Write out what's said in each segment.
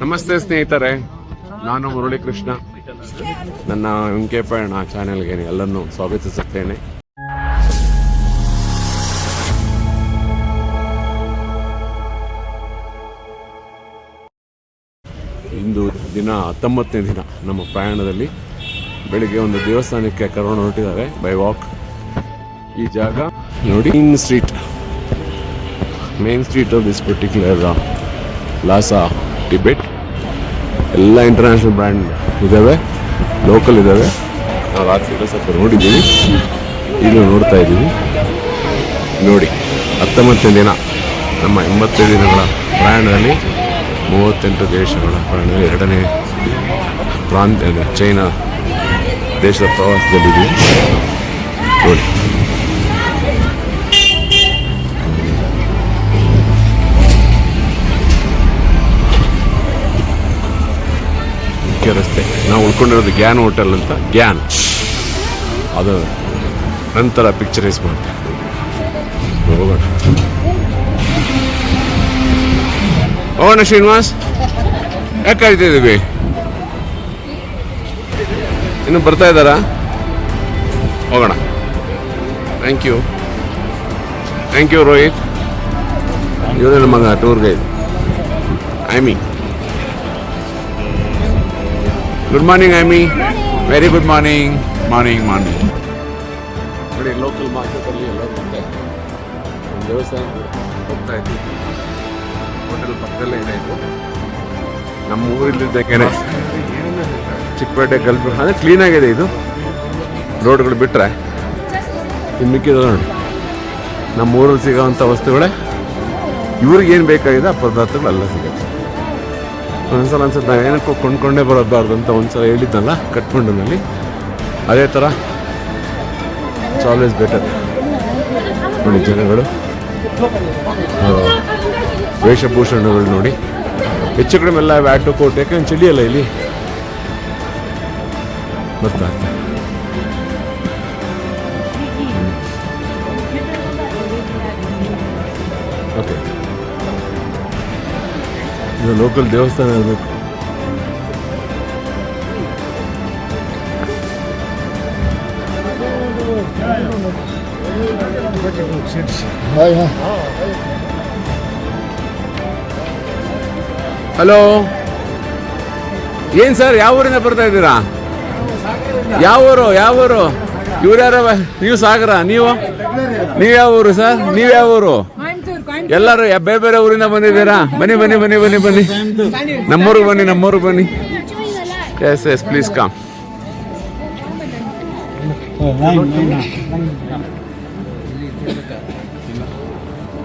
ನಮಸ್ತೆ ಸ್ನೇಹಿತರೆ, ನಾನು ಮುರಳಿ ಕೃಷ್ಣ. ನನ್ನ ವೆಂಕೆ ಪಯಣ ಚಾನೆಲ್ಗೆ ಎಲ್ಲರನ್ನೂ ಸ್ವಾಗತಿಸುತ್ತೇನೆ. ಇಂದು ದಿನ 19ನೇ ದಿನ ನಮ್ಮ ಪ್ರಯಾಣದಲ್ಲಿ. ಬೆಳಿಗ್ಗೆ ಒಂದು ದೇವಸ್ಥಾನಕ್ಕೆ ಕರ್ಕೊಂಡು ಹೊರಟಿದ್ದಾರೆ ಬೈ ವಾಕ್. ಈ ಜಾಗ ನೋಡಿ, main street of this particular Lassa Tibet. ಎಲ್ಲ ಇಂಟರ್ನ್ಯಾಷನಲ್ ಬ್ರ್ಯಾಂಡ್ ಇದ್ದಾವೆ, ಲೋಕಲ್ ಇದ್ದಾವೆ. ನಾವು ರಾತ್ರಿ ಸ್ವಲ್ಪ ನೋಡಿದ್ದೀವಿ, ಈಗಲೂ ನೋಡ್ತಾ ಇದ್ದೀವಿ. ನೋಡಿ, 19ನೇ ದಿನ ನಮ್ಮ 85 ದಿನಗಳ ಪ್ರಯಾಣದಲ್ಲಿ 38 ದೇಶಗಳ ಪ್ರಯಾಣದಲ್ಲಿ 2ನೇ ಪ್ರಾಂತ್ಯ ಚೈನಾ ದೇಶದ ಪ್ರವಾಸದಲ್ಲಿದ್ದೀವಿ. ನೋಡಿ, ರಸ್ತೆ. ನಾವು ಉಳ್ಕೊಂಡಿರೋದು ಗ್ಯಾನ್ ಹೋಟೆಲ್ ಅಂತ. ಗ್ಯಾನ್ ಅದು ನಂತರ ಪಿಕ್ಚರೈಸ್ ಮಾಡ್ತೇವೆ. ಹೋಗೋಣ ಶ್ರೀನಿವಾಸ್, ಯಾಕೆ ಕಾಯ್ತಿದ್ದೀವಿ? ಇನ್ನು ಬರ್ತಾ ಇದ್ದಾರಾ? ಹೋಗೋಣ. Thank you Rohit. ಇವರೇ ನಮ್ಮ tour guide Aimi. Good morning Aimi. Very good morning. Morning ನೋಡಿ, ಲೋಕಲ್ ಮಾರ್ಕೆಟಲ್ಲಿ ಎಲ್ಲ ಮತ್ತೆ ಒಂದು ದೇವಸ್ಥಾನ ಹೋಗ್ತಾ ಇದ್ವಿ. ಹೋಟೆಲ್ ಪಕ್ಕದಲ್ಲೇ ಇದೆ ಇದು. ನಮ್ಮ ಊರಿಲ್ಲಿದ್ದಕ್ಕೇನೆ ಚಿಕ್ಕಪೇಟೆ ಕಲ್ಪು ಅಂದರೆ ಕ್ಲೀನಾಗಿದೆ ಇದು. ರೋಡ್ಗಳು ಬಿಟ್ಟರೆ ಇನ್ನು ಮಿಕ್ಕಿದ ನೋಡಿ, ನಮ್ಮ ಊರಲ್ಲಿ ಸಿಗೋವಂಥ ವಸ್ತುಗಳೇ ಇವ್ರಿಗೆ ಏನು ಬೇಕಾಗಿದೆ ಆ ಪದಾರ್ಥಗಳೆಲ್ಲ ಸಿಗುತ್ತೆ. ಒಂದ್ಸಲ ಅನ್ಸುತ್ತೆ ನಾವು ಏನಕ್ಕೂ ಕೊಂಡ್ಕೊಂಡೇ ಬರೋಬಾರ್ದು ಅಂತ ಒಂದ್ಸಲ ಹೇಳಿದ್ನಲ್ಲ ಕಟ್ಕೊಂಡನಲ್ಲಿ. ಅದೇ ಥರ ಇಟ್ಸ್ ಆಲ್ವೇಸ್ ಬೆಟರ್. ನೋಡಿ, ಜನಗಳು ವೇಷಭೂಷಣಗಳು ನೋಡಿ, ಹೆಚ್ಚು ಕಡಿಮೆ ಎಲ್ಲ ವ್ಯಾಟು ಕೋಟೆ. ಯಾಕಂದ್ರೆ ಚಳಿಯಲ್ಲ ಇಲ್ಲಿ. ಬರ್ತಾ ಓಕೆ, ಇದು ಲೋಕಲ್ ದೇವಸ್ಥಾನ ಇರಬೇಕು. ಹಲೋ, ಏನ್ ಸರ್, ಯಾವ ಊರಿಂದ ಬರ್ತಾ ಇದ್ದೀರಾ? ಯಾವ ಊರು? ಇವ್ರು ಯಾರ? ನೀವು ಸಾಗರ? ನೀವು ಯಾವ ಊರು ಸರ್? ನೀವು ಯಾವ ಊರು? ಎಲ್ಲರೂ ಬೇರೆ ಬೇರೆ ಊರಿಂದ ಬಂದಿದ್ದೀರಾ? ಬನ್ನಿ. ನಮ್ಮೂರಿಗೆ ಬನ್ನಿ. Yes please come.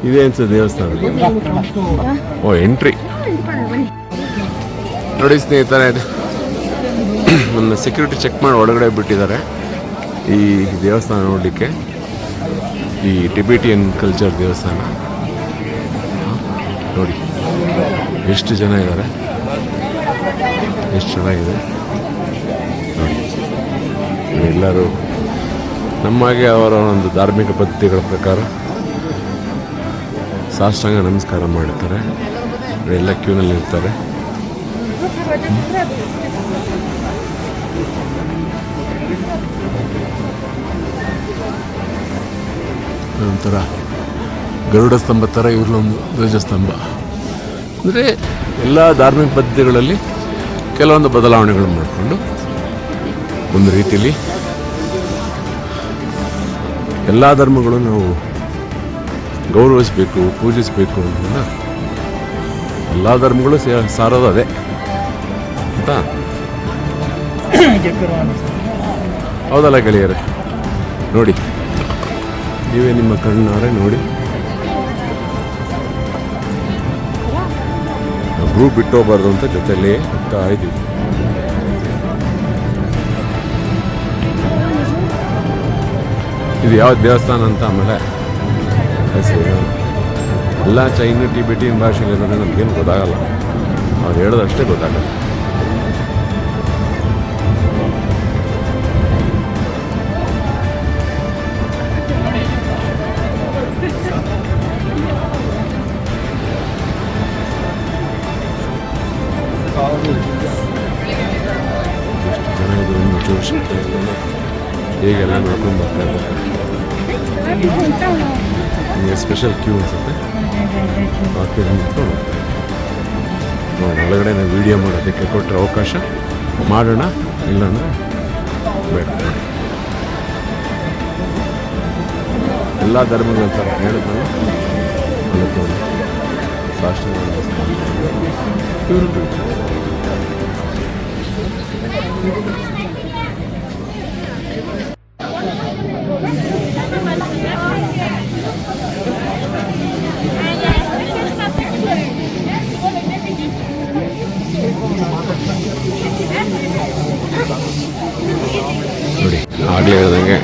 ಇದೇ ಅನ್ಸ ದೇವಸ್ಥಾನ. ಎಂಟ್ರಿ ನೋಡಿ ಸ್ನೇಹಿತರೆ, ನನ್ನ ಸೆಕ್ಯೂರಿಟಿ ಚೆಕ್ ಮಾಡಿ ಒಳಗಡೆ ಬಿಟ್ಟಿದ್ದಾರೆ ಈ ದೇವಸ್ಥಾನ ನೋಡಲಿಕ್ಕೆ. ಈ ಟಿಬೆಟಿಯನ್ ಕಲ್ಚರ್ ದೇವಸ್ಥಾನ ನೋಡಿ, ಎಷ್ಟು ಜನ ಇದ್ದಾರೆ, ಎಷ್ಟು ಚೆನ್ನಾಗಿದೆ ನೋಡಿ. ಎಲ್ಲರೂ ನಮ್ಮಾಗೆ ಅವರ ಒಂದು ಧಾರ್ಮಿಕ ಪದ್ಧತಿಗಳ ಪ್ರಕಾರ ಸಾಷ್ಟಾಂಗ ನಮಸ್ಕಾರ ಮಾಡುತ್ತಾರೆ. ಎಲ್ಲ ಕ್ಯೂನಲ್ಲಿ ಇರ್ತಾರೆ. ಒಂಥರ ಗರುಡ ಸ್ತಂಭ ಥರ ಇವ್ರಲ್ಲೊಂದು ಧ್ವಜಸ್ತಂಭ. ಅಂದರೆ ಎಲ್ಲ ಧಾರ್ಮಿಕ ಪದ್ಧತಿಗಳಲ್ಲಿ ಕೆಲವೊಂದು ಬದಲಾವಣೆಗಳು ಮಾಡಿಕೊಂಡು ಒಂದು ರೀತಿಯಲ್ಲಿ ಎಲ್ಲ ಧರ್ಮಗಳು ನಾವು ಗೌರವಿಸಬೇಕು, ಪೂಜಿಸಬೇಕು ಅಂತ ಎಲ್ಲ ಧರ್ಮಗಳು ಸಾರೋದು ಅದೇ ಅಂತ. ಹೌದಲ್ಲ ಗೆಳೆಯರೆ? ನೋಡಿ, ನೀವೇ ನಿಮ್ಮ ಕಣ್ಣಾರೆ ನೋಡಿ. ಗ್ರೂಪ್ ಬಿಟ್ಟೋಗ್ಬಾರ್ದು ಅಂತ ಜೊತೆಯಲ್ಲಿ ಹೋಗ್ತಾ ಇದ್ದೀವಿ. ಇದು ಯಾವ ದೇವಸ್ಥಾನ ಅಂತ ಆಮೇಲೆ ಎಲ್ಲ ಚೈನಾ ಟಿಬೆಟಿಯನ್ ಭಾಷೆಯಲ್ಲಿ ಇರೋದ್ರೆ ನಮಗೇನು ಗೊತ್ತಾಗಲ್ಲ. ಅವ್ರು ಹೇಳೋದಷ್ಟೇ ಗೊತ್ತಾಗಲ್ಲ. ಶಕ್ತಿ ಹೇಗೆಲ್ಲ ನೋಡ್ಕೊಂಡು ಬರ್ತಾ ಇದ್ದಾರೆ. ನಿಮಗೆ ಸ್ಪೆಷಲ್ ಕ್ಯೂ ಅನಿಸುತ್ತೆ ಆ ಕ್ಯೂ ನಿಂತ್ಕೊಂಡು ನೋಡಿ ಒಳಗಡೆ ನಾವು ವೀಡಿಯೋ ಮಾಡೋದಕ್ಕೆ ಕೊಟ್ಟರೆ ಅವಕಾಶ ಮಾಡೋಣ, ಇಲ್ಲಾಂದರೆ ಬೇಡ. ಎಲ್ಲ ಧರ್ಮಗಳ ಥರ ಹೇಳಿದ್ಮೇಲೆ ಅದಕ್ಕೆ ಸಾಷ್ಟಾಂಗ ನೋಡಿ ಆಗಲೇ ಹೇಳಿದಂಗೆ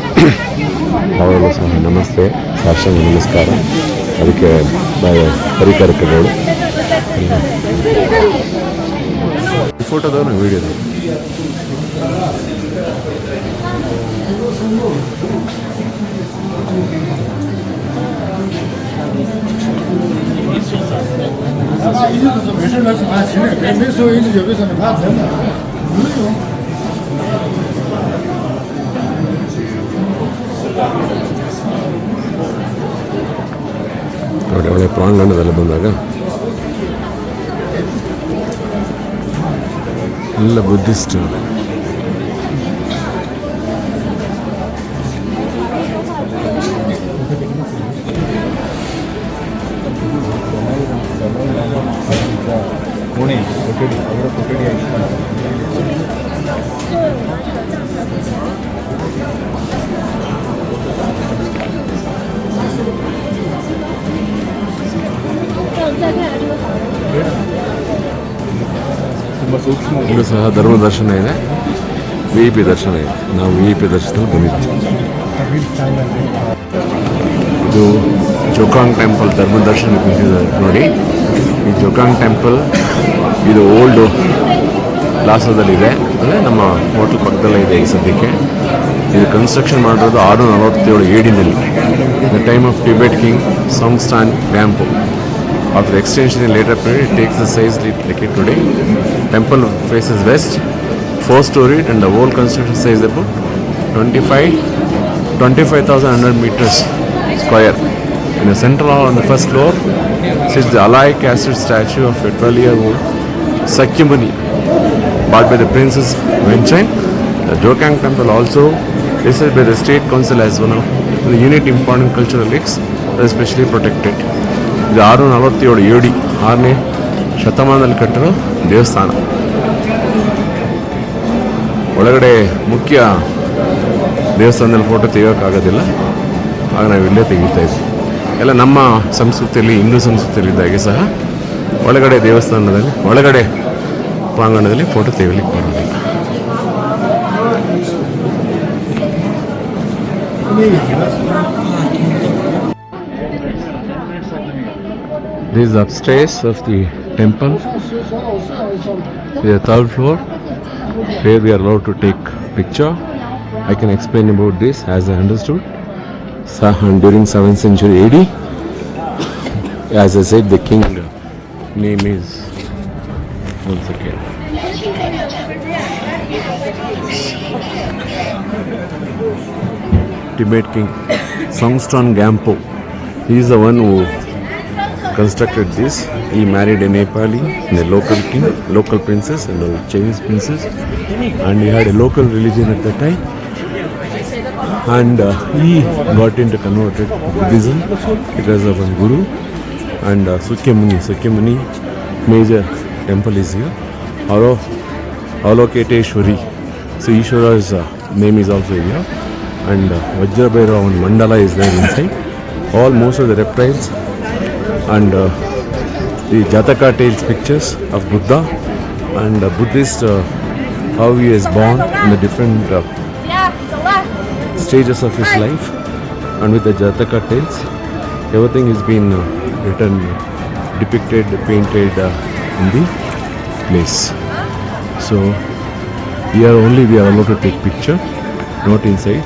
ಅವರೆಲ್ಲ ಸಹ ನಮಸ್ತೆ, ಸಾಷ್ಟಾಂಗ ನಮಸ್ಕಾರ. ಅದಕ್ಕೆ ಪರಿಕರಕಗಳು ಫೋಟೋದವನು ವೀಡಿಯೋದವ ನೋಡಿ. ಒಳ್ಳೆ ಪ್ರಾಂಗಣದಲ್ಲಿ ಬಂದಾಗ ಎಲ್ಲ ಬುದ್ಧಿಸ್ಟ್ ಇಲ್ಲೂ ಸಹ ಧರ್ಮ ದರ್ಶನ ಇದೆ, VIP ದರ್ಶನ ಇದೆ. ನಾವು VIP ದರ್ಶನದಲ್ಲಿ ಬಂದಿದ್ದೀವಿ. ಇದು ಜೋಕಾಂಗ್ ಟೆಂಪಲ್ ಧರ್ಮ ದರ್ಶನ ಬಂದಿದ್ದಾರೆ ನೋಡಿ. ಈ ಜೋಕಾಂಗ್ ಟೆಂಪಲ್ ಇದು ಓಲ್ಡು ಲಾಸಾದಲ್ಲಿದೆ, ಅಂದರೆ ನಮ್ಮ ಹೋಟ್ಲ್ ಪಕ್ಕದಲ್ಲೇ ಇದೆ ಈ ಸದ್ಯಕ್ಕೆ. ಇದು ಕನ್ಸ್ಟ್ರಕ್ಷನ್ ಮಾಡಿರೋದು 647 AD the time of Tibet king Songtsen Gampo. After the extension in later period, it takes the size like it today. Temple faces west, 4-storied, and the whole construction size about 25,100 meters square. In the center on the first floor sits the alloy casted statue of a 12-year-old Sakyamuni, bought by the Princess Wenchang. The Jokang Temple also listed by the State Council as one of the unique important cultural relics that is specially protected. ಇದು 647 AD 6ನೇ ಶತಮಾನದಲ್ಲಿ ಕಟ್ಟಿರೋ ದೇವಸ್ಥಾನ. ಒಳಗಡೆ ಮುಖ್ಯ ದೇವಸ್ಥಾನದಲ್ಲಿ photo ತೆಗಿಯೋಕ್ಕಾಗೋದಿಲ್ಲ, ಆಗ ನಾವು ಇಲ್ಲೇ ತೆಗಿತಾ ಇದ್ವಿ. ಎಲ್ಲ ನಮ್ಮ ಸಂಸ್ಕೃತಿಯಲ್ಲಿ, ಹಿಂದೂ ಸಂಸ್ಕೃತಿಯಲ್ಲಿ ಇದ್ದಾಗೆ ಸಹ ಒಳಗಡೆ ದೇವಸ್ಥಾನದಲ್ಲಿ ಒಳಗಡೆ ಪ್ರಾಂಗಣದಲ್ಲಿ ಫೋಟೋ ತೆಗಿಲಿಕ್ಕೆ ಬರೋದಿಲ್ಲ. This is upstairs of the temple, the third floor, where we are allowed to take picture. I can explain about this as I understood. During 7th century AD, as I said, the king name is, one second, Tibet king Sangstan Gampo. He is the one who constructed this. He married a Nepali and a local king, local princess and a Chinese princess, and he had a local religion at that time, and he got into converted Buddhism because of one guru. And Sakyamuni major temple is here. Avalokiteshwari, so Ishwara's name is also here, and Vajrabhairava mandala is there inside. Most of the reptiles and the Jataka tales pictures of Buddha and Buddhist how he is born in the different stages of his life, and with the Jataka tales everything has been written, depicted, painted in the place. So here only we are allowed to take picture, not inside.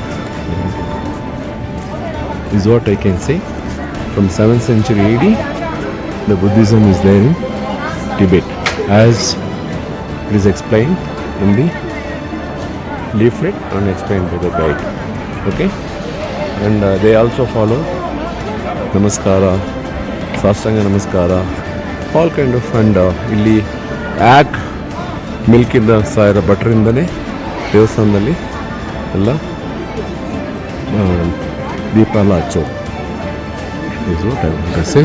Is what I can say. From 7th century AD, the Buddhism is there in Tibet, as it is explained in the leaflet and explained by the guide. Okay, and they also follow Namaskara, Sastanga Namaskara, all kind of, and ಇಲ್ಲಿ ಆ್ಯಕ್ ಮಿಲ್ಕಿಂದ ಸಾಯಿರೋ ಬಟ್ರಿಂದನೇ ದೇವಸ್ಥಾನದಲ್ಲಿ ಎಲ್ಲ ದೀಪ ಎಲ್ಲ ಹಚ್ಚೋದು. Is what I want to say.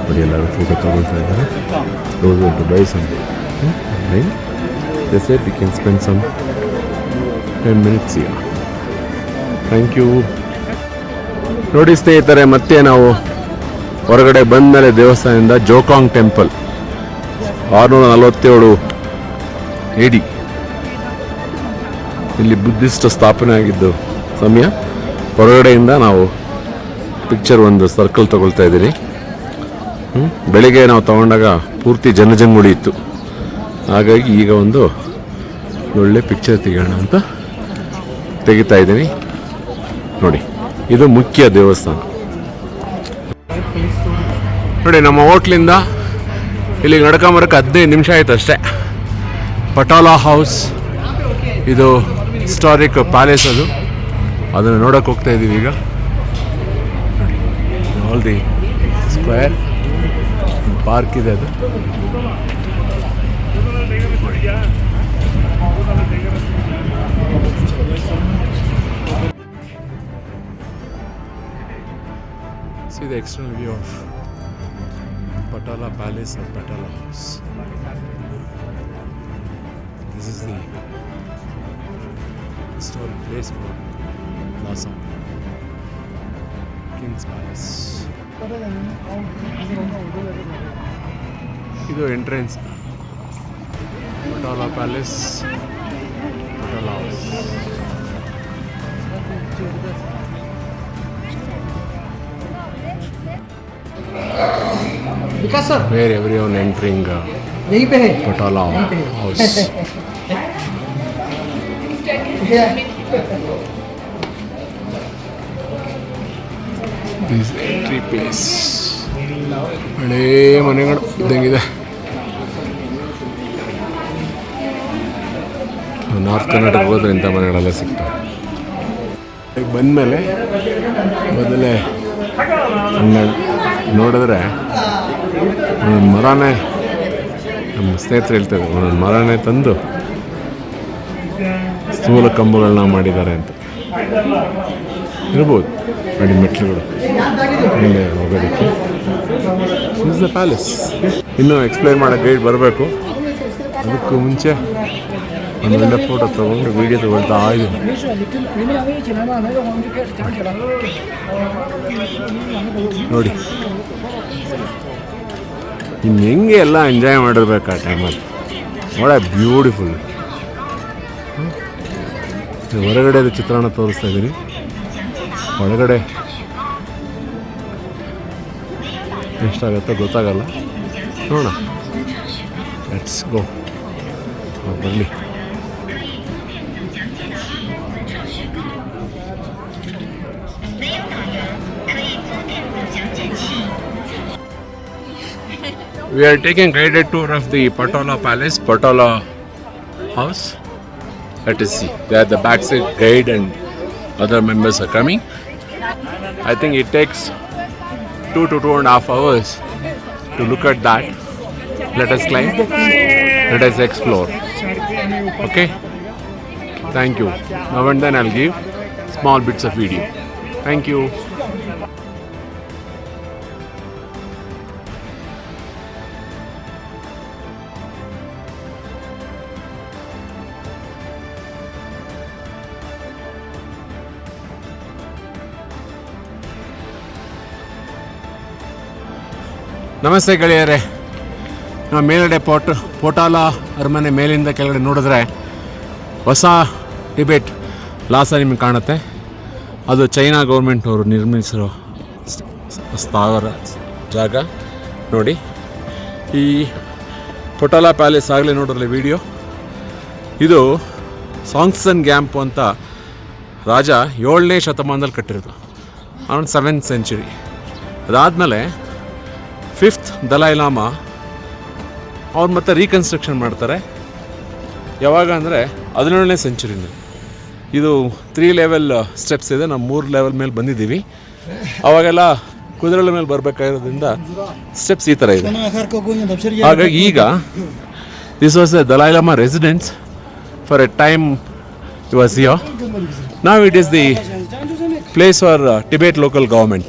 ಬರೀ ಎಲ್ಲರೂ photo ತಗೊಳ್ತಾ ಇದ್ದಾರೆ. Those want to buy some drink. They said we can spend some 10 minutes here. Thank you. ನೋಡಿ ಸ್ನೇಹಿತರೆ, ಮತ್ತೆ ನಾವು ಹೊರಗಡೆ ಬಂದ ಮೇಲೆ ದೇವಸ್ಥಾನದಿಂದ ಜೋಕಾಂಗ್ ಟೆಂಪಲ್ 647 AD ಇಲ್ಲಿ ಬುದ್ಧಿಸ್ಟ್ ಸ್ಥಾಪನೆ ಆಗಿದ್ದು ಸಮಯ. ಹೊರಗಡೆಯಿಂದ ನಾವು ಪಿಕ್ಚರ್ ಒಂದು ಸರ್ಕಲ್ ತಗೊಳ್ತಾ ಇದ್ದೀರಿ. ಬೆಳಿಗ್ಗೆ ನಾವು ತಗೊಂಡಾಗ ಪೂರ್ತಿ ಜನಜಂಗುಳಿ ಇತ್ತು, ಹಾಗಾಗಿ ಈಗ ಒಂದು ಒಳ್ಳೆ ಪಿಕ್ಚರ್ ತೆಗೋಣ ಅಂತ ತೆಗಿತಾ ಇದ್ದೀನಿ. ನೋಡಿ, ಇದು ಮುಖ್ಯ ದೇವಸ್ಥಾನ. ನೋಡಿ, ನಮ್ಮ ಹೋಟ್ಲಿಂದ ಇಲ್ಲಿಗೆ ನಡ್ಕೊಂಬರಕ್ಕೆ 15 ನಿಮಿಷ ಆಯ್ತು ಅಷ್ಟೇ. ಪಟಾಲಾ ಹೌಸ್, ಇದು ಹಿಸ್ಟಾರಿಕ್ ಪ್ಯಾಲೇಸ್, ಅದನ್ನು ನೋಡೋಕೆ ಹೋಗ್ತಾ ಇದ್ದೀವಿ ಈಗ. ಆಲ್ ದಿ ಸ್ಕ್ವೇರ್ ಪಾರ್ಕ್ ಇದೆ ಅದು. See the external view of Patala Palace or Patala House. This is the historic place for Lhasa King's Palace. ಇದು entrance Patala Palace, Patala House. Where everyone entering Patala House. This entry place. ಹಳೇ ಮನೆಗಳು ಇದ್ದಂಗಿದೆ. North Karnataka ಹೋದ್ರೆ ಇಂಥ ಮನೆಗಳೆಲ್ಲ ಸಿಗ್ತವೆ. ಬಂದಮೇಲೆ ಮೊದಲೇ ನೋಡಿದ್ರೆ ಒಂದೊಂದು ಮರನೇ, ನಮ್ಮ ಸ್ನೇಹಿತರು ಹೇಳ್ತಾರೆ, ಒಂದೊಂದು ಮರನೇ ತಂದು ಸ್ಥೂಲ ಕಂಬಗಳನ್ನ ಮಾಡಿದ್ದಾರೆ ಅಂತ. ಇರ್ಬೋದು ನೋಡಿ ಮೆಟ್ಲುಗಳು ಮೇಲೆ ಹೋಗೋದಕ್ಕೆ. Is the palace. ಇನ್ನೂ ಎಕ್ಸ್ಪ್ಲೈನ್ ಮಾಡೋ ಗೈಡ್ ಬರಬೇಕು. ಅದಕ್ಕೂ ಮುಂಚೆ ಒಂದು ಒಳ್ಳೆ ಫೋಟೋ ತೊಗೊಂಡು ವೀಡಿಯೋ ತೊಗೊಳ್ತಾ ಇದ್ದೀನಿ. ನೋಡಿ, ಇನ್ನು ಹೆಂಗೆ ಎಲ್ಲ ಎಂಜಾಯ್ ಮಾಡಿರ್ಬೇಕು ಆ ಟೈಮಲ್ಲಿ. ಒಳ್ಳೆ ಬ್ಯೂಟಿಫುಲ್. ಹೊರಗಡೆದು ಚಿತ್ರಾನ್ನ ತೋರಿಸ್ತಾ ಇದ್ದೀನಿ. ಒಳಗಡೆ ಎಷ್ಟಾಗತ್ತೋ ಗೊತ್ತಾಗಲ್ಲ, ನೋಡೋಣ. ಲೆಟ್ಸ್ ಗೋ, ಬರಲಿ. We are taking guided tour of the Patala Palace, Patala House. Let us see. They are the backside guide and other members are coming. I think it takes 2 to 2.5 hours to look at that. Let us climb. Let us explore. Okay? Thank you. Now and then I'll give small bits of video. Thank you. ನಮಸ್ತೆ ಗೆಳೆಯರೇ. ನಾವು ಮೇಲ್ಗಡೆ ಪೋಟಾಲ ಅರಮನೆ ಮೇಲಿಂದ ಕೆಳಗಡೆ ನೋಡಿದ್ರೆ ಹೊಸ Tibet ಲಾಸ ನಿಮಗೆ ಕಾಣುತ್ತೆ. ಅದು ಚೈನಾ ಗೌರ್ಮೆಂಟ್ ಅವರು ನಿರ್ಮಿಸಿರೋ ಸ್ಥಾವರ ಜಾಗ. ನೋಡಿ, ಈ ಪೋಟಾಲ ಪ್ಯಾಲೇಸ್ ಆಗಲೇ ನೋಡಿರಲಿ ವಿಡಿಯೋ. ಇದು ಸಾಂಗ್ಸನ್ ಗ್ಯಾಂಪು ಅಂತ ರಾಜ 7ನೇ ಶತಮಾನದಲ್ಲಿ ಕಟ್ಟಿರೋದು, ಅರೌಂಡ್ 7th century. ಅದಾದಮೇಲೆ 5th ದಲೈ ಲಾಮಾ ಅವ್ರು ಮತ್ತೆ ರೀಕನ್ಸ್ಟ್ರಕ್ಷನ್ ಮಾಡ್ತಾರೆ. ಯಾವಾಗ ಅಂದರೆ 17ನೇ ಸೆಂಚುರಿನಲ್ಲಿ. ಇದು 3 ಲೆವೆಲ್ ಸ್ಟೆಪ್ಸ್ ಇದೆ. ನಾವು 3 ಲೆವೆಲ್ ಮೇಲೆ ಬಂದಿದ್ದೀವಿ. ಅವಾಗೆಲ್ಲ ಕುದುರೆ ಮೇಲೆ ಬರಬೇಕಾಗಿರೋದ್ರಿಂದ ಸ್ಟೆಪ್ಸ್ ಈ ಥರ ಇದೆ. ಹಾಗಾಗಿ ಈಗ this was the Dalai Lama residence for a time he was here. Now it is the place for Tibet local government.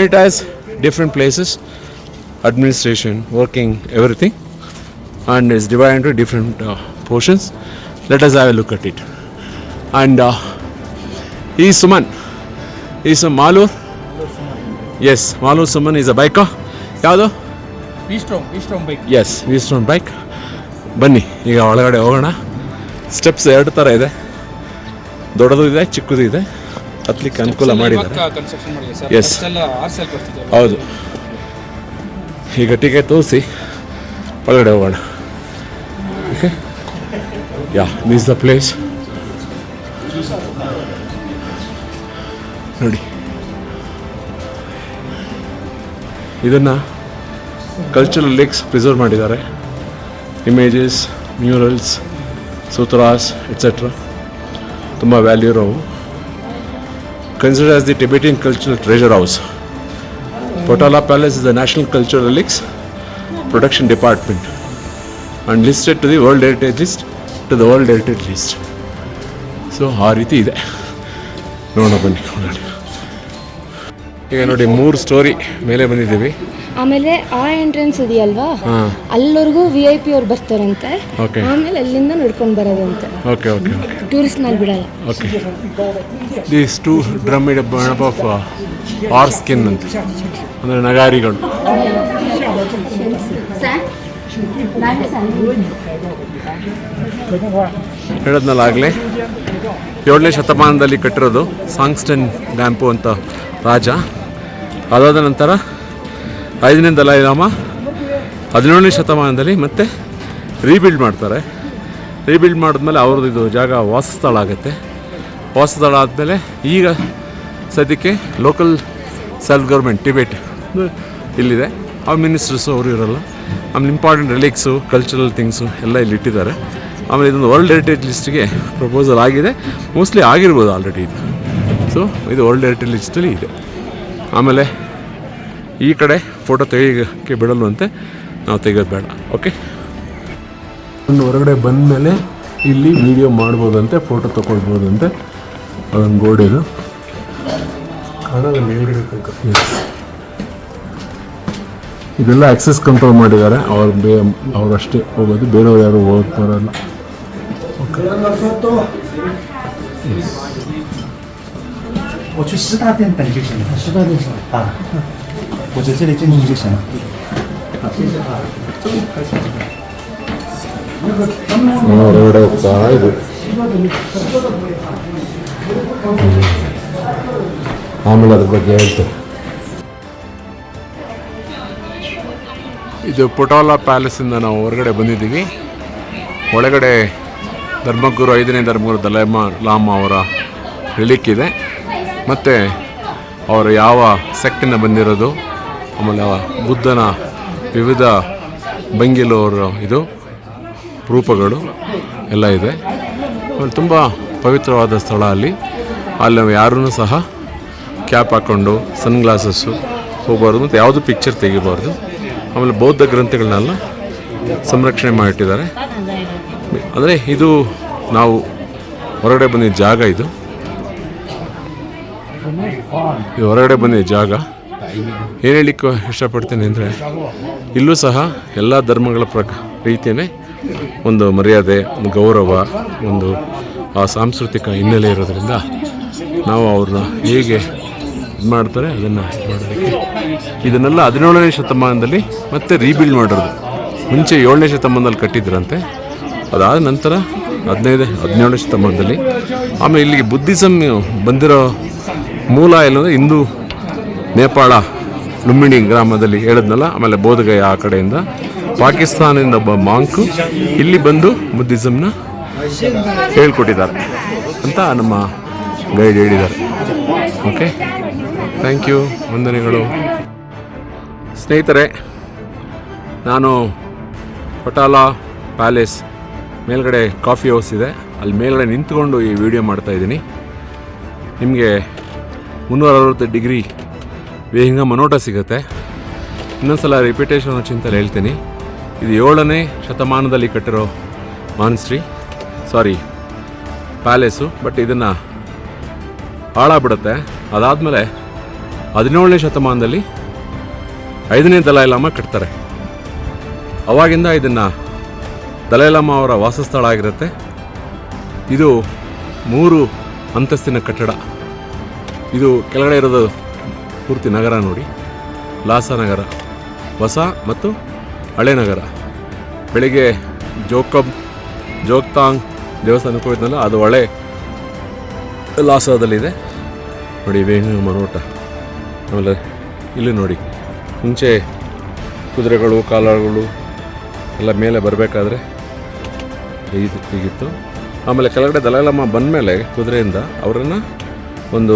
It has different places, administration, working, everything, and is divided into different portions. Let us have a look at it. And he is Suman. He is a Malur. Yes, Malur Suman is a biker. ಯಾವುದು? V-Strom bike. Yes, V-Strom bike. ಬನ್ನಿ ಈಗ ಒಳಗಡೆ ಹೋಗೋಣ. Steps 2 ಥರ ಇದೆ, ದೊಡ್ಡದು ಇದೆ, ಚಿಕ್ಕದು ಇದೆ. ಹತ್ತಲಿಕ್ಕೆ ಅನುಕೂಲ ಮಾಡಿದ್ದಾರೆ. ಎಸ್, ಹೌದು. ಈಗ ಟಿಕೆಟ್ ತೋರಿಸಿ ಒಳಗಡೆ ಹೋಗೋಣ. Okay, yeah this the place. ನೋಡಿ, ಇದನ್ನು ಕಲ್ಚರಲ್ ಲೇಕ್ಸ್ ಪ್ರಿಸರ್ವ್ ಮಾಡಿದ್ದಾರೆ. ಇಮೇಜಸ್, ಮ್ಯೂರಲ್ಸ್, ಸೂತ್ರಾಸ್ ಎಟ್ಸೆಟ್ರಾ ತುಂಬ ವ್ಯಾಲ್ಯೂ ಇರೋವು. Consider as the Tibetan cultural treasure house. Potala Palace is the national cultural relics protection department and listed to the world heritage list. So ಆ ರೀತಿ ಇದೆ. ನೋಡೋಣ ಬನ್ನಿ. ಈಗ ನೋಡಿ 3 ಸ್ಟೋರಿ ಮೇಲೆ ಬಂದಿದ್ದೀವಿ. ಆಮೇಲೆ ಆ ಎಂಟ್ರೆನ್ಸ್ ಇದೆಯಲ್ವಾ, ಅಲ್ಲಿವರೆಗೂ VIP ಅವ್ರು ಬರ್ತಾರಂತೆ. ಆಮೇಲೆ ಅಲ್ಲಿಂದ ನಡ್ಕೊಂಡು ಬರೋದಂತೆ. Okay okay okay. ಟೂರಿಸ್ಟ್ ನಲ್ಲಿ ಬಿಡಲ್ಲ. Okay. These 2 drum it of our skin ಅಂತ, ಅಂದರೆ ನಗಾರಿಗಳು. ಹೇಳೋದ್ನಲ್ಲ ಆಗಲೇ 7ನೇ ಶತಮಾನದಲ್ಲಿ ಕಟ್ಟಿರೋದು ಸಾಂಗ್ಸ್ಟನ್ ಡ್ಯಾಂಪು ಅಂತ ರಾಜ. ಅದಾದ ನಂತರ 5ನೇ ದಲೈ ಲಾಮಾ 17ನೇ ಶತಮಾನದಲ್ಲಿ ಮತ್ತೆ ರೀಬಿಲ್ಡ್ ಮಾಡ್ತಾರೆ. ರೀಬಿಲ್ಡ್ ಮಾಡಿದ್ಮೇಲೆ ಅವ್ರದ್ದು ಇದು ಜಾಗ ವಾಸಸ್ಥಳ ಆಗುತ್ತೆ. ವಾಸಸ್ಥಳ ಆದಮೇಲೆ ಈಗ ಸದ್ಯಕ್ಕೆ ಲೋಕಲ್ ಸೆಲ್ಫ್ ಗೌರ್ಮೆಂಟ್ ಟಿಬೆಟ್ ಇಲ್ಲಿದೆ. ಆ ಮಿನಿಸ್ಟರ್ಸು ಅವರು ಇರೋಲ್ಲ. ಆಮೇಲೆ ಇಂಪಾರ್ಟೆಂಟ್ ರಿಲಿಕ್ಸು, ಕಲ್ಚರಲ್ ಥಿಂಗ್ಸು ಎಲ್ಲ ಇಲ್ಲಿ ಇಟ್ಟಿದ್ದಾರೆ. ಆಮೇಲೆ ಇದೊಂದು ವರ್ಲ್ಡ್ ಹೆರಿಟೇಜ್ ಲಿಸ್ಟಿಗೆ ಪ್ರಪೋಸಲ್ ಆಗಿದೆ. ಮೋಸ್ಟ್ಲಿ ಆಗಿರ್ಬೋದು ಆಲ್ರೆಡಿ ಇದು. ಸೊ ಇದು ವರ್ಲ್ಡ್ ಹೆರಿಟೇಜ್ ಲಿಸ್ಟಲ್ಲಿ ಇದೆ. ಆಮೇಲೆ ಈ ಕಡೆ ಫೋಟೋ ತೆಗಿಯೋಕ್ಕೆ ಬಿಡಲ್ವಂತೆ, ನಾವು ತೆಗೆಯೋದು ಬೇಡ. ಓಕೆ, ಒಂದು ಹೊರಗಡೆ ಬಂದಮೇಲೆ ಇಲ್ಲಿ ವಿಡಿಯೋ ಮಾಡ್ಬೋದಂತೆ, ಫೋಟೋ ತೊಗೊಳ್ಬೋದಂತೆ. ಅದೊಂದು ಗೋಡೆದು ಕಾಣೋದು ಮೇಲ್ಗಡೆ ತನಕ. ಇದೆಲ್ಲ ಆಕ್ಸೆಸ್ ಕಂಟ್ರೋಲ್ ಮಾಡಿದ್ದಾರೆ. ಅವರಷ್ಟೇ ಹೋಗೋದು, ಬೇರೆಯವ್ರು ಯಾರು ಹೋಗೋದು ಬರೋಲ್ಲ. ಓಕೆ, 我去10大殿等就行了。10大殿是吧？我在这里进去就行了。好，谢谢啊。ಹೊರಗಡೆ ಹೋಗ್ತಾ ಇದು. ಆಮೇಲೆ ಅದ್ರ ಬಗ್ಗೆ ಹೇಳ್ತಾರೆ. ಇದು ಪೊಟಾಲಾ ಪ್ಯಾಲೇಸಿಂದ ನಾವು ಹೊರಗಡೆ ಬಂದಿದ್ದೀವಿ. ಒಳಗಡೆ ಧರ್ಮಗುರು 5ನೇ ಧರ್ಮಗುರು ದಲೈ ಲಾಮಾ ಅವರ ರಿಲಿಕ್ ಇದೆ. ಮತ್ತು ಅವರು ಯಾವ ಸೆಕ್ಟಿಂದ ಬಂದಿರೋದು, ಆಮೇಲೆ ಬುದ್ಧನ ವಿವಿಧ ಭಂಗಿಲು ಅವರ ಇದು ರೂಪಗಳು ಎಲ್ಲ ಇದೆ. ಆಮೇಲೆ ತುಂಬ ಪವಿತ್ರವಾದ ಸ್ಥಳ ಅಲ್ಲಿ. ಅಲ್ಲಿ ನಾವು ಯಾರೂ ಸಹ ಕ್ಯಾಪ್ ಹಾಕ್ಕೊಂಡು ಸನ್ ಗ್ಲಾಸಸ್ಸು ಹೋಗಬಾರ್ದು ಮತ್ತು ಯಾವುದು ಪಿಕ್ಚರ್ ತೆಗಿಬಾರ್ದು. ಆಮೇಲೆ ಬೌದ್ಧ ಗ್ರಂಥಗಳನ್ನೆಲ್ಲ ಸಂರಕ್ಷಣೆ ಮಾಡಿಟ್ಟಿದ್ದಾರೆ. ಅಂದರೆ ಇದು ನಾವು ಹೊರಗಡೆ ಬಂದಿದ್ದ ಜಾಗ. ಇದು ಹೊರಗಡೆ ಬಂದಿದ್ದ ಜಾಗ. ಏನು ಹೇಳಲಿಕ್ಕೆ ಇಷ್ಟಪಡ್ತೀನಿ ಅಂದರೆ, ಇಲ್ಲೂ ಸಹ ಎಲ್ಲ ಧರ್ಮಗಳ ರೀತಿಯೇ ಒಂದು ಮರ್ಯಾದೆ, ಒಂದು ಗೌರವ, ಒಂದು ಆ ಸಾಂಸ್ಕೃತಿಕ ಹಿನ್ನೆಲೆ ಇರೋದ್ರಿಂದ ನಾವು ಅವ್ರನ್ನ ಹೇಗೆ ಇದು ಮಾಡ್ತಾರೆ ಅದನ್ನು ಮಾಡೋದಕ್ಕೆ. ಇದನ್ನೆಲ್ಲ 17ನೇ ಶತಮಾನದಲ್ಲಿ ಮತ್ತೆ ರೀಬಿಲ್ಡ್ ಮಾಡಿರೋದು. ಮುಂಚೆ 7ನೇ ಶತಮಾನದಲ್ಲಿ ಕಟ್ಟಿದ್ರಂತೆ. ಅದಾದ ನಂತರ 17ನೇ ಶತಮಾನದಲ್ಲಿ. ಆಮೇಲೆ ಇಲ್ಲಿಗೆ ಬುದ್ಧಿಸಮ್ ಬಂದಿರೋ ಮೂಲ ಎಲ್ಲಂದರೆ ಹಿಂದೂ ನೇಪಾಳ ಲುಂಬಿನಿ ಗ್ರಾಮದಲ್ಲಿ ಹೇಳಿದ್ನಲ್ಲ. ಆಮೇಲೆ ಬೋಧಗಯ ಆ ಕಡೆಯಿಂದ ಪಾಕಿಸ್ತಾನದಿಂದ ಒಬ್ಬ ಮಾಂಕು ಇಲ್ಲಿ ಬಂದು ಬುದ್ಧಿಸಮ್ನ ಹೇಳ್ಕೊಟ್ಟಿದ್ದಾರೆ ಅಂತ ನಮ್ಮ ಗೈಡ್ ಹೇಳಿದ್ದಾರೆ. ಓಕೆ, ಥ್ಯಾಂಕ್ ಯು, ವಂದನೆಗಳು. ಸ್ನೇಹಿತರೆ, ನಾನು ಪೊಟಾಲಾ ಪ್ಯಾಲೇಸ್ ಮೇಲ್ಗಡೆ ಕಾಫಿ ಹೌಸ್ ಇದೆ, ಅಲ್ಲಿ ಮೇಲ್ಗಡೆ ನಿಂತ್ಕೊಂಡು ಈ ವಿಡಿಯೋ ಮಾಡ್ತಾಯಿದ್ದೀನಿ. ನಿಮಗೆ 360 ಡಿಗ್ರಿ ವ್ಯೂಹಿಂಗ ಮನೋಟ ಸಿಗುತ್ತೆ. ಇನ್ನೊಂದ್ಸಲ ರಿಪಿಟೇಷನ್ ಚಿಂತಲ್ಲಿ ಹೇಳ್ತೀನಿ. ಇದು 7ನೇ ಶತಮಾನದಲ್ಲಿ ಕಟ್ಟಿರೋ ಪ್ಯಾಲೇಸು. ಬಟ್ ಇದನ್ನು ಹಾಳಾಗ್ಬಿಡುತ್ತೆ. ಅದಾದಮೇಲೆ 17ನೇ ಶತಮಾನದಲ್ಲಿ 5ನೇ ದಲೈ ಲಾಮಾ ಕಟ್ತಾರೆ. ಅವಾಗಿಂದ ಇದನ್ನು ದಲೈ ಲಾಮಾ ಅವರ ವಾಸಸ್ಥಳ ಆಗಿರುತ್ತೆ. ಇದು 3 ಅಂತಸ್ತಿನ ಕಟ್ಟಡ. ಇದು ಕೆಳಗಡೆ ಇರೋದು ಪೂರ್ತಿ ನಗರ ನೋಡಿ, ಲಾಸಾ ನಗರ, ಹೊಸ ಮತ್ತು ಹಳೆ ನಗರ. ಬೆಳಿಗ್ಗೆ ಜೋಗ್ತಾಂಗ್ ದೇವಸ್ಥಾನಕ್ಕೆ ಹೋಗಿದ್ನಲ್ಲ, ಅದು ಹಳೆ ಲಾಸಾದಲ್ಲಿದೆ ನೋಡಿ. ವೇಣು ಮನೋಟ. ಆಮೇಲೆ ಇಲ್ಲಿ ನೋಡಿ, ಮುಂಚೆ ಕುದುರೆಗಳು ಕಾಲಾಳುಗಳು ಎಲ್ಲ ಮೇಲೆ ಬರಬೇಕಾದ್ರೆ ಹೀಗಿತ್ತು. ಆಮೇಲೆ ಕೆಳಗಡೆ ದಲೈ ಲಾಮಾ ಬಂದಮೇಲೆ ಕುದುರೆಯಿಂದ ಅವರನ್ನು ಒಂದು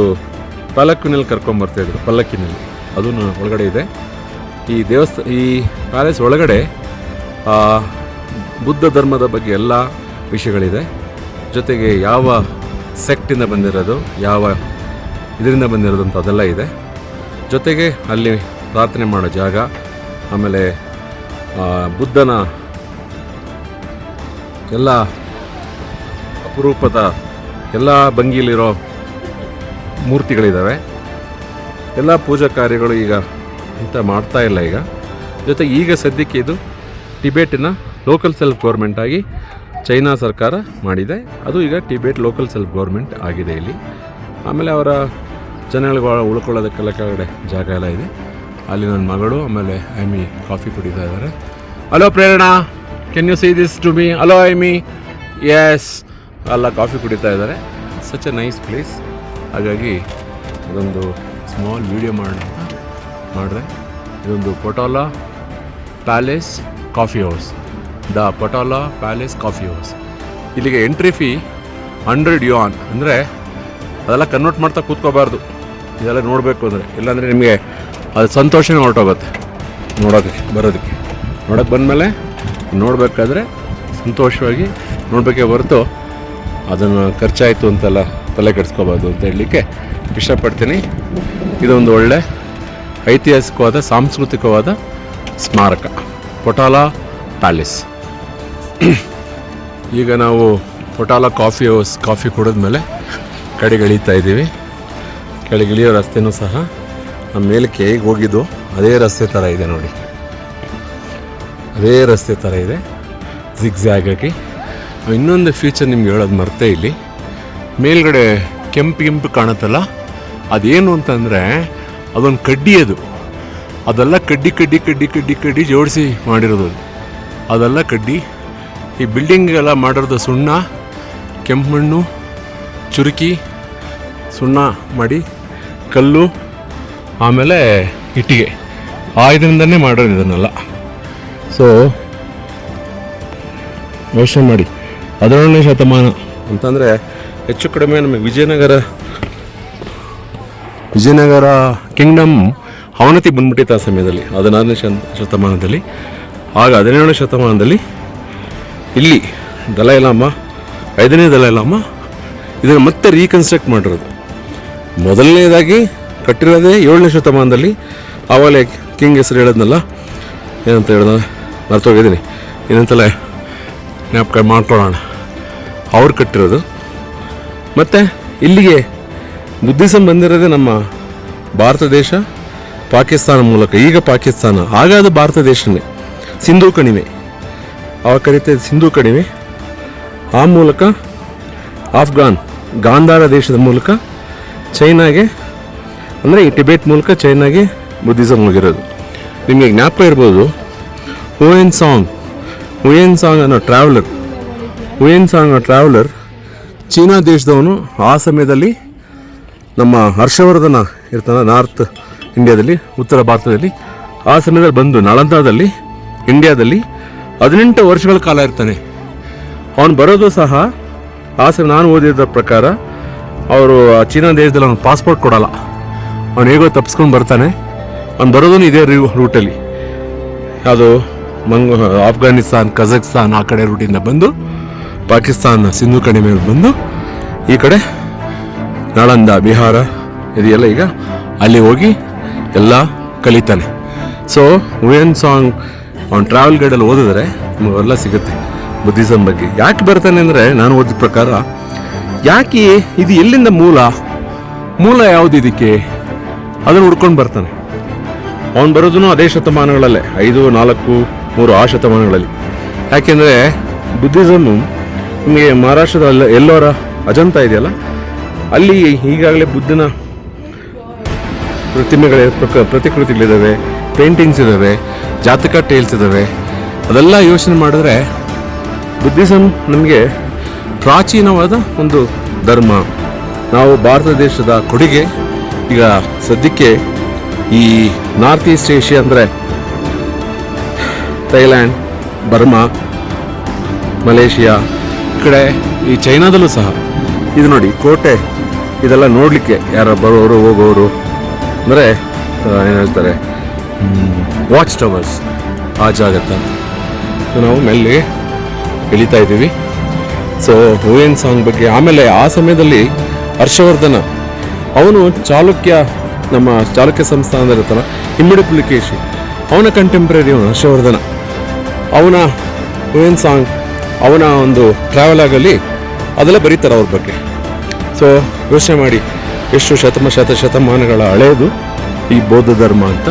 ಪಲ್ಲಕ್ಕಿನಲ್ಲಿ ಕರ್ಕೊಂಬರ್ತಾಯಿದ್ರು. ಪಲ್ಲಕ್ಕಿನಲ್ಲಿ ಅದು ಒಳಗಡೆ ಇದೆ. ಈ ಪ್ಯಾಲೇಸ್ ಒಳಗಡೆ ಬುದ್ಧ ಧರ್ಮದ ಬಗ್ಗೆ ಎಲ್ಲ ವಿಷಯಗಳಿದೆ. ಜೊತೆಗೆ ಯಾವ ಸೆಕ್ಟಿಂದ ಬಂದಿರೋದು, ಯಾವ ಇದರಿಂದ ಬಂದಿರೋದು ಅಂತ ಅದೆಲ್ಲ ಇದೆ. ಜೊತೆಗೆ ಅಲ್ಲಿ ಪ್ರಾರ್ಥನೆ ಮಾಡೋ ಜಾಗ, ಆಮೇಲೆ ಬುದ್ಧನ ಎಲ್ಲ ಅಪರೂಪದ ಎಲ್ಲ ಭಂಗಿಲಿರೋ ಮೂರ್ತಿಗಳಿದ್ದಾವೆ. ಎಲ್ಲ ಪೂಜಾ ಕಾರ್ಯಗಳು ಈಗ ಅಂತ ಮಾಡ್ತಾ ಇಲ್ಲ ಈಗ. ಜೊತೆಗೆ ಈಗ ಸದ್ಯಕ್ಕೆ ಇದು ಟಿಬೇಟಿನ ಲೋಕಲ್ ಸೆಲ್ಫ್ ಗೌರ್ಮೆಂಟ್ ಆಗಿ ಚೈನಾ ಸರ್ಕಾರ ಮಾಡಿದೆ. ಅದು ಈಗ ಟಿಬೇಟ್ ಲೋಕಲ್ ಸೆಲ್ಫ್ ಗೌರ್ಮೆಂಟ್ ಆಗಿದೆ ಇಲ್ಲಿ. ಆಮೇಲೆ ಅವರ ಜನಗಳಿಗೆ ಉಳ್ಕೊಳ್ಳೋದಕ್ಕೆಲ್ಲ ಕೆಳಗಡೆ ಜಾಗ ಎಲ್ಲ ಇದೆ. ಅಲ್ಲಿ ನನ್ನ ಮಗಳು ಆಮೇಲೆ ಐಮಿ ಕಾಫಿ ಕುಡಿತಾ ಇದ್ದಾರೆ. Hello Prerana, can you see this to me? Hello Aimi. Yes, ಎಲ್ಲ ಕಾಫಿ ಕುಡಿತಾ ಇದ್ದಾರೆ. Such a nice place. ಹಾಗಾಗಿ ಅದೊಂದು ಸ್ಮಾಲ್ ವಿಡಿಯೋ ಮಾಡೋಣ ಅಂತ ಮಾಡಿದೆ. ಇದೊಂದು Potala Palace coffee house, the Potala Palace coffee house. ಇಲ್ಲಿಗೆ ಎಂಟ್ರಿ ಫೀ 100 yuan. ಅಂದರೆ ಅದೆಲ್ಲ ಕನ್ವರ್ಟ್ ಮಾಡ್ತಾ ಕೂತ್ಕೋಬಾರ್ದು, ಇದೆಲ್ಲ ನೋಡಬೇಕು ಅಂದರೆ. ಇಲ್ಲಾಂದರೆ ನಿಮಗೆ ಅದು ಸಂತೋಷನೇ ಹೊರಟೋಗುತ್ತೆ ಬರೋದಕ್ಕೆ. ನೋಡೋಕ್ಕೆ ಬಂದಮೇಲೆ ನೋಡಬೇಕಾದ್ರೆ ಸಂತೋಷವಾಗಿ ನೋಡಬೇಕೇ ಹೊರತು ಅದನ್ನು ಖರ್ಚಾಯಿತು ಅಂತೆಲ್ಲ ತಲೆ ಕೆಡಿಸ್ಕೋಬಾರ್ದು ಅಂತ ಹೇಳಲಿಕ್ಕೆ ಇಷ್ಟಪಡ್ತೀನಿ. ಇದೊಂದು ಒಳ್ಳೆ ಐತಿಹಾಸಿಕವಾದ ಸಾಂಸ್ಕೃತಿಕವಾದ ಸ್ಮಾರಕ, ಪೊಟಾಲಾ ಪ್ಯಾಲೇಸ್. ಈಗ ನಾವು ಪೊಟಾಲಾ ಕಾಫಿ ಹೌಸ್ ಕಾಫಿ ಕುಡಿದ್ಮೇಲೆ ಕಡೆಗಿಳಿತಾ ಇದ್ದೀವಿ. ಕೆಳಗಿಳಿಯೋ ರಸ್ತೆನೂ ಸಹ ನಮ್ಮ ಮೇಲಕ್ಕೆ ಹೇಗೆ ಹೋಗಿದ್ದು ಅದೇ ರಸ್ತೆ ಥರ ಇದೆ ನೋಡಿ, ಅದೇ ರಸ್ತೆ ಥರ ಇದೆ ಜಿಗ್ಜ್ಯಾಗಾಗಿ. ಇನ್ನೊಂದು ಫೀಚರ್ ನಿಮ್ಗೆ ಹೇಳೋದು ಮರ್ತೇ, ಇಲ್ಲಿ ಮೇಲ್ಗಡೆ ಕೆಂಪು ಕಾಣುತ್ತಲ್ಲ, ಅದೇನು ಅಂತಂದರೆ ಅದೊಂದು ಕಡ್ಡಿ. ಅದೆಲ್ಲ ಕಡ್ಡಿ ಜೋಡಿಸಿ ಮಾಡಿರೋದು. ಅದೆಲ್ಲ ಕಡ್ಡಿ. ಈ ಬಿಲ್ಡಿಂಗೆಲ್ಲ ಮಾಡಿರೋದು ಸುಣ್ಣ, ಕೆಂಪು ಮಣ್ಣು, ಚುರುಕಿ, ಸುಣ್ಣ ಮಾಡಿ, ಕಲ್ಲು, ಆಮೇಲೆ ಇಟ್ಟಿಗೆ, ಇದರಿಂದನೇ ಮಾಡೋದು ಇದನ್ನೆಲ್ಲ. ಸೊ ಯೋಚನೆ ಮಾಡಿ, 17ನೇ ಶತಮಾನ ಅಂತಂದರೆ ಹೆಚ್ಚು ಕಡಿಮೆ ನಮಗೆ ವಿಜಯನಗರ ಕಿಂಗ್ಡಮ್ ಅವನತಿ ಬಂದ್ಬಿಟ್ಟಿತ್ತು ಆ ಸಮಯದಲ್ಲಿ, 16ನೇ ಶತಮಾನದಲ್ಲಿ. ಆಗ 17ನೇ ಶತಮಾನದಲ್ಲಿ ಇಲ್ಲಿ ದಲೈ ಲಾಮಾ, 5ನೇ ದಲೈ ಲಾಮಾ ಇದನ್ನು ಮತ್ತೆ ರೀಕನ್ಸ್ಟ್ರಕ್ಟ್ ಮಾಡಿರೋದು. ಮೊದಲನೇದಾಗಿ ಕಟ್ಟಿರೋದೇ 7ನೇ ಶತಮಾನದಲ್ಲಿ. ಆವಾಗಲೇ ಕಿಂಗ್ ಹೆಸರು ಹೇಳೋದ್ನಲ್ಲ, ಏನಂತ ಹೇಳಿದ ಮರ್ತೋಗಿದ್ದೀನಿ, ಇನ್ನೊಂದ್ಸಲ ಜ್ಞಾಪಕ ಮಾಡ್ಕೊಳ್ಳೋಣ. ಅವ್ರು ಕಟ್ಟಿರೋದು. ಮತ್ತು ಇಲ್ಲಿಗೆ ಬುದ್ಧಿಸಮ್ ಬಂದಿರೋದೇ ನಮ್ಮ ಭಾರತ ದೇಶ, ಪಾಕಿಸ್ತಾನ ಮೂಲಕ. ಈಗ ಪಾಕಿಸ್ತಾನ, ಆಗ ಅದು ಭಾರತ ದೇಶನೇ. ಸಿಂಧೂ ಕಣಿವೆ ಅವಾಗ ಕರೀತೇವೆ, ಸಿಂಧೂ ಕಣಿವೆ. ಆ ಮೂಲಕ ಗಾಂಧಾರ ದೇಶದ ಮೂಲಕ ಚೈನಾಗೆ, ಅಂದರೆ ಈ ಟಿಬೇಟ್ ಮೂಲಕ ಚೈನಾಗೆ ಬುದ್ಧಿಸಮ್ ಹೋಗಿರೋದು. ನಿಮಗೆ ಜ್ಞಾಪಕ ಇರ್ಬೋದು, ಹುಯೆನ್ ಸಾಂಗ್ ಅನ್ನೋ ಟ್ರಾವೆಲರ್ ಚೀನಾ ದೇಶದವನು. ಆ ಸಮಯದಲ್ಲಿ ನಮ್ಮ ಹರ್ಷವರ್ಧನ ಇರ್ತಾನೆ ನಾರ್ತ್ ಇಂಡಿಯಾದಲ್ಲಿ, ಉತ್ತರ ಭಾರತದಲ್ಲಿ. ಆ ಸಮಯದಲ್ಲಿ ಬಂದು ನಳಂದಾದಲ್ಲಿ, ಇಂಡಿಯಾದಲ್ಲಿ 18 ವರ್ಷಗಳ ಕಾಲ ಇರ್ತಾನೆ. ಅವನು ಬರೋದು ಸಹ ಆ ಸಮಯ ನಾನು ಓದಿದ ಪ್ರಕಾರ ಅವರು ಚೀನಾ ದೇಶದಲ್ಲಿ ಅವನು ಪಾಸ್ಪೋರ್ಟ್ ಕೊಡೋಲ್ಲ. ಅವನು ಹೇಗೋ ತಪ್ಪಿಸ್ಕೊಂಡು ಬರ್ತಾನೆ. ಅವ್ನು ಬರೋದು ಇದೇ ರೂಟಲ್ಲಿ, ಅದು ಆಫ್ಘಾನಿಸ್ತಾನ್, ಕಜಕಿಸ್ತಾನ್ ಆ ಕಡೆ ರೂಟಿಂದ ಬಂದು ಪಾಕಿಸ್ತಾನ ಸಿಂಧು ಕಣಿ ಮೇಲೆ ಬಂದು ಈ ಕಡೆ ನಾಳಂದ ಬಿಹಾರ ಇದೆಯಲ್ಲ, ಈಗ ಅಲ್ಲಿ ಹೋಗಿ ಎಲ್ಲ ಕಲಿತಾನೆ. ಸೊ ಹುಯೆನ್ ಸಾಂಗ್ ಅವ್ನು ಟ್ರಾವೆಲ್ ಗೈಡಲ್ಲಿ ಓದಿದ್ರೆ ನಿಮಗೆಲ್ಲ ಸಿಗುತ್ತೆ ಬುದ್ಧಿಸಮ್ ಬಗ್ಗೆ. ಯಾಕೆ ಬರ್ತಾನೆ ಅಂದರೆ, ನಾನು ಓದಿದ ಪ್ರಕಾರ ಯಾಕೆ ಇದು ಎಲ್ಲಿಂದ ಮೂಲ ಯಾವುದು ಇದಕ್ಕೆ ಅದನ್ನು ಹುಡ್ಕೊಂಡು ಬರ್ತಾನೆ. ಅವನು ಬರೋದೂ ಅದೇ ಶತಮಾನಗಳಲ್ಲೇ, 5, 4, 3 ಆ ಶತಮಾನಗಳಲ್ಲಿ. ಯಾಕೆಂದರೆ ಬುದ್ಧಿಸಮ್ಮು ನಿಮಗೆ ಮಹಾರಾಷ್ಟ್ರದ ಎಲ್ಲೋರ ಅಜಂತ ಇದೆಯಲ್ಲ, ಅಲ್ಲಿ ಈಗಾಗಲೇ ಬುದ್ಧನ ಪ್ರತಿಕೃತಿಗಳಿದ್ದಾವೆ, ಪೇಂಟಿಂಗ್ಸ್ ಇದ್ದಾವೆ, ಜಾತಕ ಟೇಲ್ಸ್ ಇದ್ದಾವೆ. ಅದೆಲ್ಲ ಯೋಚನೆ ಮಾಡಿದ್ರೆ ಬುದ್ಧಿಸಮ್ ನಮಗೆ ಪ್ರಾಚೀನವಾದ ಒಂದು ಧರ್ಮ. ನಾವು ಭಾರತ ದೇಶದ ಕೊಡುಗೆ ಈಗ ಸದ್ಯಕ್ಕೆ ಈ ನಾರ್ತ್ ಈಸ್ಟ್ ಏಷ್ಯಾ ಅಂದರೆ ಥೈಲ್ಯಾಂಡ್, ಬರ್ಮಾ, ಮಲೇಷಿಯಾ, ಈ ಕಡೆ ಈ ಚೈನಾದಲ್ಲೂ ಸಹ ಇದು ನೋಡಿ ಕೋಟೆ, ಇದೆಲ್ಲ ನೋಡಲಿಕ್ಕೆ ಯಾರು ಬರೋರು ಹೋಗೋರು ಅಂದರೆ ಏನು ಹೇಳ್ತಾರೆ, ವಾಚ್ ಟವರ್ಸ್ ಆ ಜಾಗತ್ತ. ಸೊ ನಾವು ಮೆಲ್ಲಿಗೆ ಇಳಿತಾ ಇದ್ದೀವಿ. ಸೊ ಹುಯೆನ್ ಸಾಂಗ್ ಬಗ್ಗೆ. ಆಮೇಲೆ ಆ ಸಮಯದಲ್ಲಿ ಹರ್ಷವರ್ಧನ ಅವನು ನಮ್ಮ ಚಾಲುಕ್ಯ ಸಂಸ್ಥಾನದಲ್ಲಿರ್ತಾನ, ಇಮ್ಮಡಿ ಪುಲಿಕೇಶಿ ಅವನ ಕಂಟೆಂಪ್ರರಿ ಅವನು ಹರ್ಷವರ್ಧನ. ಅವನ ಹುಯೆನ್ ಸಾಂಗ್ ಅವನ ಒಂದು ಟ್ರಾವೆಲ್ ಆಗಲಿ ಅದೆಲ್ಲ ಬರೀತಾರೆ ಅವ್ರ ಬಗ್ಗೆ. ಸೊ ಯೋಚನೆ ಮಾಡಿ ಎಷ್ಟು ಶತಮಾನಗಳ ಹಳೆಯದು ಈ ಬೌದ್ಧ ಧರ್ಮ ಅಂತ.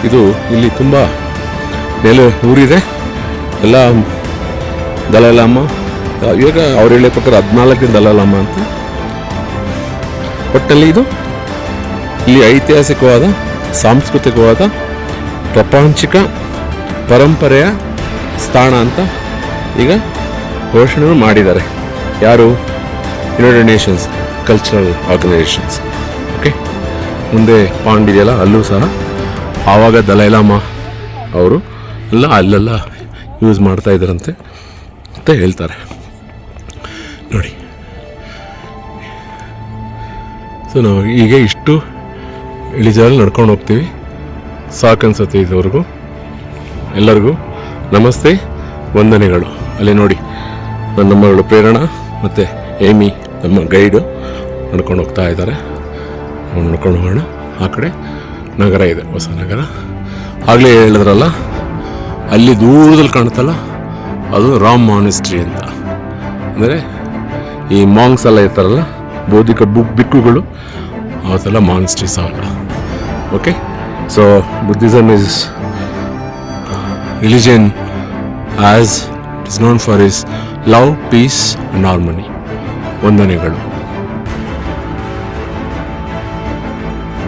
ಇದು ಇಲ್ಲಿ ತುಂಬ ಊರಿದೆ. ಎಲ್ಲ ದಲೈಲಾಮ, ಇವಾಗ ಅವ್ರು ಹೇಳೋ ಪ್ರಕಾರ 14 ದಲೈಲಾಮ ಅಂತ. ಒಟ್ಟಲ್ಲಿ ಇದು ಇಲ್ಲಿ ಐತಿಹಾಸಿಕವಾದ, ಸಾಂಸ್ಕೃತಿಕವಾದ, ಪ್ರಪಂಚಿಕ ಪರಂಪರೆಯ ಸ್ಥಾನ ಅಂತ ಈಗ ಘೋಷಣೆ ಮಾಡಿದ್ದಾರೆ. ಯಾರು? United Nations cultural organisations. Okay, ಮುಂದೆ ಪಾಂಡ್ ಇದೆಯಲ್ಲ, ಅಲ್ಲೂ ಸಹ ಆವಾಗ ದಲೈಲಾಮ ಅವರು ಅಲ್ಲೆಲ್ಲ ಯೂಸ್ ಮಾಡ್ತಾ ಇದ್ದಾರಂತೆ ಅಂತ ಹೇಳ್ತಾರೆ. ನೋಡಿ, ಸೊ ನಾವು ಈಗ ಇಷ್ಟು ಇಳಿಜಾರಲ್ಲಿ ನಡ್ಕೊಂಡು ಹೋಗ್ತೀವಿ. ಸಾಕನ್ಸುತ್ತೆ ಇದುವರೆಗೂ. ಎಲ್ಲರಿಗೂ ನಮಸ್ತೆ, ವಂದನೆಗಳು. ಅಲ್ಲಿ ನೋಡಿ ನನ್ನ ಮಗಳು ಪ್ರೇರಣಾ ಮತ್ತು ಏಮಿ ನಮ್ಮ ಗೈಡು ನಡ್ಕೊಂಡು ಹೋಗ್ತಾ ಇದ್ದಾರೆ. ನಾವು ನಡ್ಕೊಂಡು ಹೋಗೋಣ. ಆ ಕಡೆ ನಗರ ಇದೆ, ಹೊಸ ನಗರ. ಆಗಲೇ ಹೇಳಿದ್ರಲ್ಲ, ಅಲ್ಲಿ ದೂರದಲ್ಲಿ ಕಾಣುತ್ತಲ್ಲ, ಅದು ರಾಮ್ ಮಾನಿಸ್ಟ್ರಿ ಅಂತ. ಅಂದರೆ ಈ ಮಾಂಗ್ಸ್ ಎಲ್ಲ ಇರ್ತಾರಲ್ಲ, ಬೌದ್ಧಿಕ ಬಿಕ್ಕುಗಳು, ಅವತ್ತೆಲ್ಲ ಮಾನಿಸ್ಟ್ರೀಸ್ ಅಲ್ಲ. Okay, so Buddhism is religion as it is known for is love, peace and harmony. ವಂದನೆಗಳು.